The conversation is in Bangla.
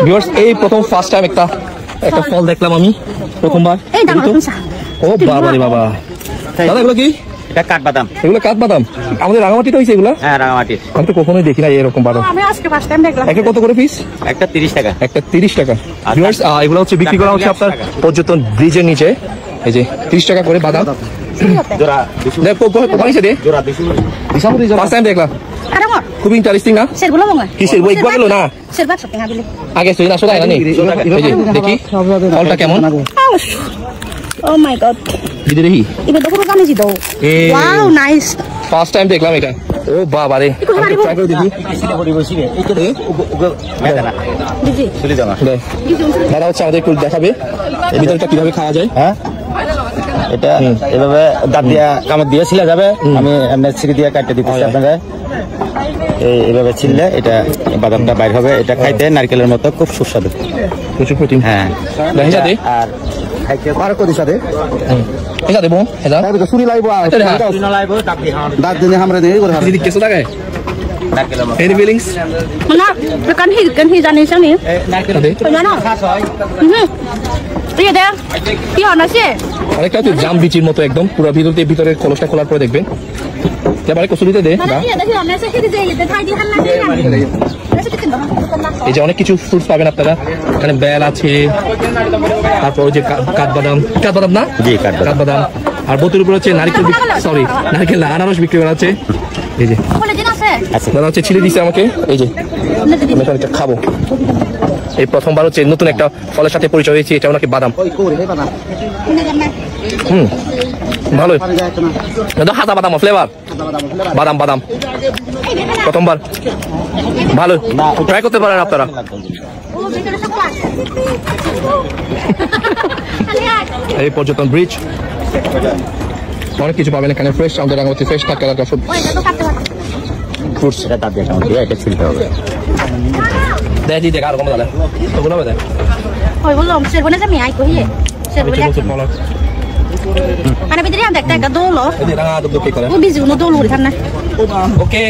ভিউয়ার্স এই প্রথম ফার্স্ট টাইম একটা ফল দেখলাম আমি প্রথমবার। ও বাবা রে বাবা, দাদা এগুলো কি? এটা কাঠবাদাম। এগুলো কাঠবাদাম আমাদের রাঙামাটিতে হয়েছে এগুলো? হ্যাঁ রাঙামাটির। আমি তো কখনোই দেখি না এরকম বাদাম। আমি আজকে ফার্স্ট টাইম দেখলাম। একটা কত করে পিস? একটা 30 টাকা। একটা 30 টাকা। ভিউয়ার্স এগুলো হচ্ছে বিক্রি করা হচ্ছে আপনার পর্যটন ব্রিজের নিচে। এই যে 30 টাকা করে বাদাম। জোড়া দেখো বানিয়েছে দে জোড়া 20 ফার্স্ট টাইম দেখলাম, খুব ইন্টারেস্টিং না? কিসের বই গেল না আগে সই না শোনা জানি। এই যে দেখি ফলটা কেমন। Oh my god. দিদি দেখি ইবে তো পুরো জানিছি তো। Wow nice. ফার্স্ট টাইম দেখলাম এটা। ও বাবা রে, ট্রাই করে দেখি। দিদি চলে যাও। দাদা হচ্ছে আমাদের একটু দেখাবে এর ভিতরটা কিভাবে খাওয়া যায়। হ্যাঁ এটা এভাবে দাঁত দিয়া কামড় দিয়ে ছিলা যাবে। আমি এমনি ছিঁড়ে দিয়ে কাটতে দিচ্ছি আপনারা। এইভাবে ছিললে এটা বাদামটা বাইর হবে। এটা খাইতে নারকেলের মতো খুব সুস্বাদু, প্রচুর প্রোটিন। হ্যাঁ আর খাইতে পারো কোদি সাথে এটা দেবো এটা সুরি লাইবো দাঁত দিনে আমরা দেই করে দিদি কেসো লাগায় নারকেলের মতো এনি ফিলিংস না kan hi জানিস জানি নারকেল জানো তুই দে কি হনা সে আরেকটা হচ্ছে জাম বিচির মতো একদম পুরো ভিতরের খোলসটা খোলার পরে দেখবেন। এবারে কসুরিতে দে না এই যে অনেক কিছু ফ্রুটস পাবেন আপনারা এখানে। বেল আছে, তারপর যে কাঠবাদাম না? জি কাঠবাদাম। আর বোতলের উপর হচ্ছে নারকেল না আনারস বিক্রি করা আছে। এই যে দাদা হচ্ছে ছিঁড়ে দিচ্ছে আমাকে। এই যে আমি এটা খাবো। এই প্রথমবার হচ্ছে নতুন একটা ফলের সাথে পরিচয় হয়েছে। এটা নাকি বাদাম। ভালোই হাতা বাদাম ফ্লেভার বাদাম প্রথমবার ভালো, ট্রাই করতে পারেন আপনারা। এই পর্যটন ব্রিজ অনেক কিছু পাবেন এখানে। ফ্রেশ আমাদের রাঙামাটি ফ্রেশ থাকে সব ফ্রুটস। এটা ছিলতে হবে। দেখি দেখ আর কম দাদা ওগুলো দেখ ওই বললাম সেরবনে যে মিয়াই কইয়ে সেরবনে মানে বিদ্রি আম দেখতে একটা দোল এই রাঙা দুধ কি করে ও বিজু নো দোল উড়ি থানা ওকে